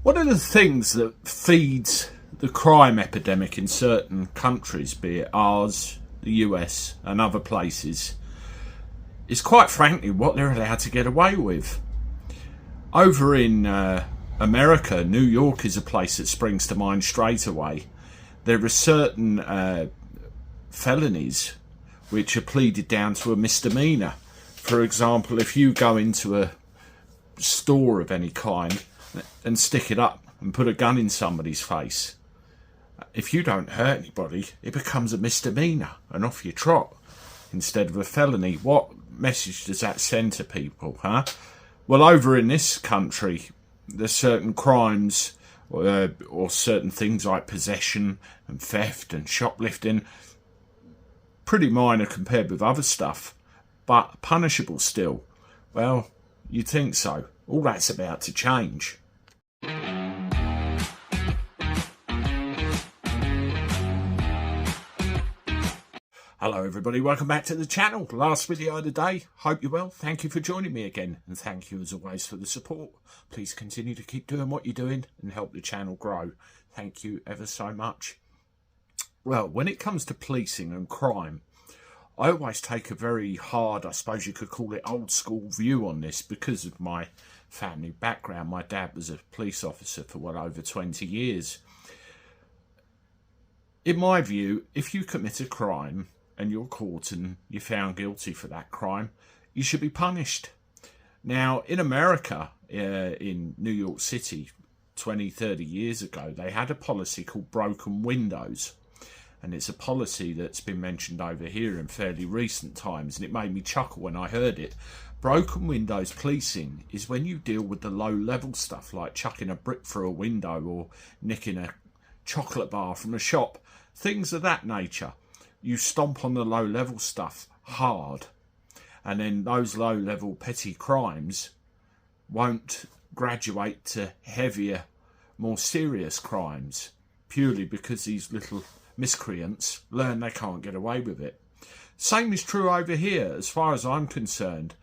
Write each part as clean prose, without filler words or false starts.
One of the things that feeds the crime epidemic in certain countries, be it ours, the US and other places, is quite frankly what they're allowed to get away with. Over in America, New York is a place that springs to mind straight away. There are certain felonies which are pleaded down to a misdemeanor. For example, if you go into a store of any kind and stick it up and put a gun in somebody's face, if you don't hurt anybody, it becomes a misdemeanor and off you trot instead of a felony. What message does that send to people, huh? Well, over in this country, there's certain crimes or certain things like possession and theft and shoplifting, pretty minor compared with other stuff, but punishable still. Well, you'd think so. All that's about to change. Hello everybody, welcome back to the channel. Last video of the day. Hope you're well. Thank you for joining me again, and thank you as always for the support. Please continue to keep doing what you're doing and help the channel grow. Thank you ever so much. Well, when it comes to policing and crime, I always take a very hard, I suppose you could call it old school view on this because of my family background. My dad was a police officer for well over 20 years. In my view, if you commit a crime and you're caught and you're found guilty for that crime, you should be punished. Now, in America, in New York City, 20, 30 years ago, they had a policy called broken windows. And it's a policy that's been mentioned over here in fairly recent times, and it made me chuckle when I heard it. Broken windows policing is when you deal with the low-level stuff, like chucking a brick through a window or nicking a chocolate bar from a shop, things of that nature. You stomp on the low-level stuff hard, and then those low-level petty crimes won't graduate to heavier, more serious crimes, purely because these little miscreants learn they can't get away with it. Same is true over here. As far as I'm concerned,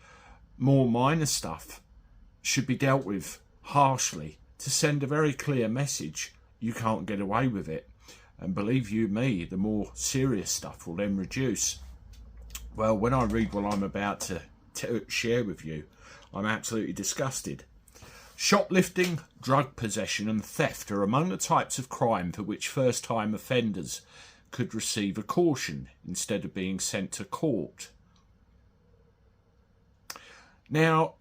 more minor stuff should be dealt with harshly to send a very clear message: you can't get away with it. And believe you me, the more serious stuff will then reduce. Well, when I read what I'm about to share with you, I'm absolutely disgusted. Shoplifting, drug possession and theft are among the types of crime for which first-time offenders could receive a caution instead of being sent to court. Now,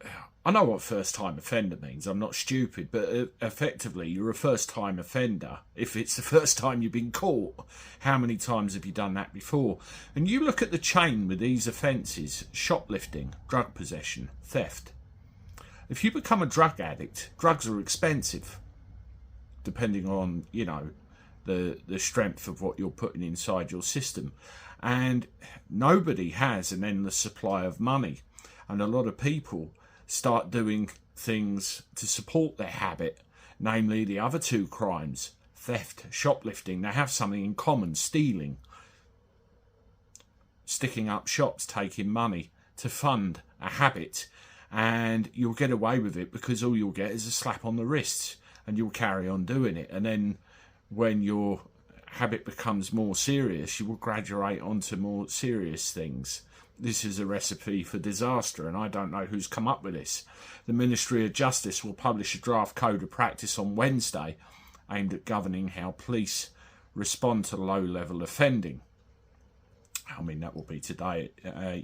I know what first-time offender means. I'm not stupid, but effectively you're a first-time offender if it's the first time you've been caught. How many times have you done that before? And you look at the chain with these offences: shoplifting, drug possession, theft. If you become a drug addict, drugs are expensive, depending on, you know, the strength of what you're putting inside your system. And nobody has an endless supply of money. And a lot of people start doing things to support their habit, namely the other two crimes, theft, shoplifting. They have something in common: stealing, sticking up shops, taking money to fund a habit. And you'll get away with it because all you'll get is a slap on the wrists, and you'll carry on doing it. And then when your habit becomes more serious, you will graduate onto more serious things. This is a recipe for disaster, and I don't know who's come up with this. The Ministry of Justice will publish a draft code of practice on Wednesday aimed at governing how police respond to low-level offending. I mean, that will be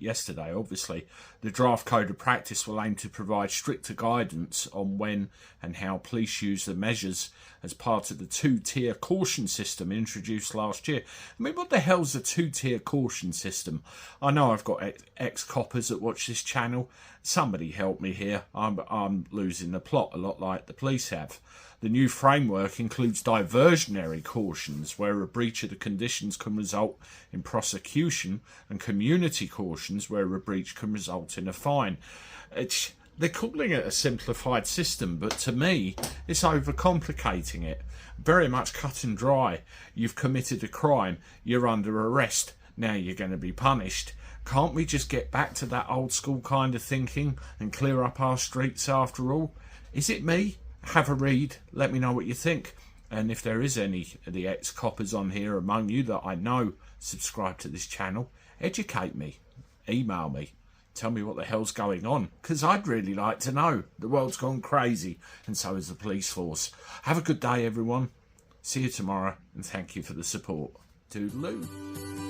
yesterday, obviously. The draft code of practice will aim to provide stricter guidance on when and how police use the measures as part of the two-tier caution system introduced last year. I mean, what the hell's a two-tier caution system? I know I've got ex-coppers that watch this channel. Somebody help me here. I'm losing the plot a lot like the police have. The new framework includes diversionary cautions, where a breach of the conditions can result in prosecution, and community cautions, where a breach can result in a fine. They're calling it a simplified system, but to me, it's overcomplicating it. Very much cut and dry. You've committed a crime, you're under arrest, now you're going to be punished. Can't we just get back to that old school kind of thinking and clear up our streets after all? Is it me? have a read. Let me know what you think. And if there is any of the ex-coppers on here among you that I know subscribe to this channel, educate me, email me, tell me what the hell's going on, because I'd really like to know. The world's gone crazy, and so is the police force. Have a good day, everyone. See you tomorrow, and thank you for the support. Toodaloo.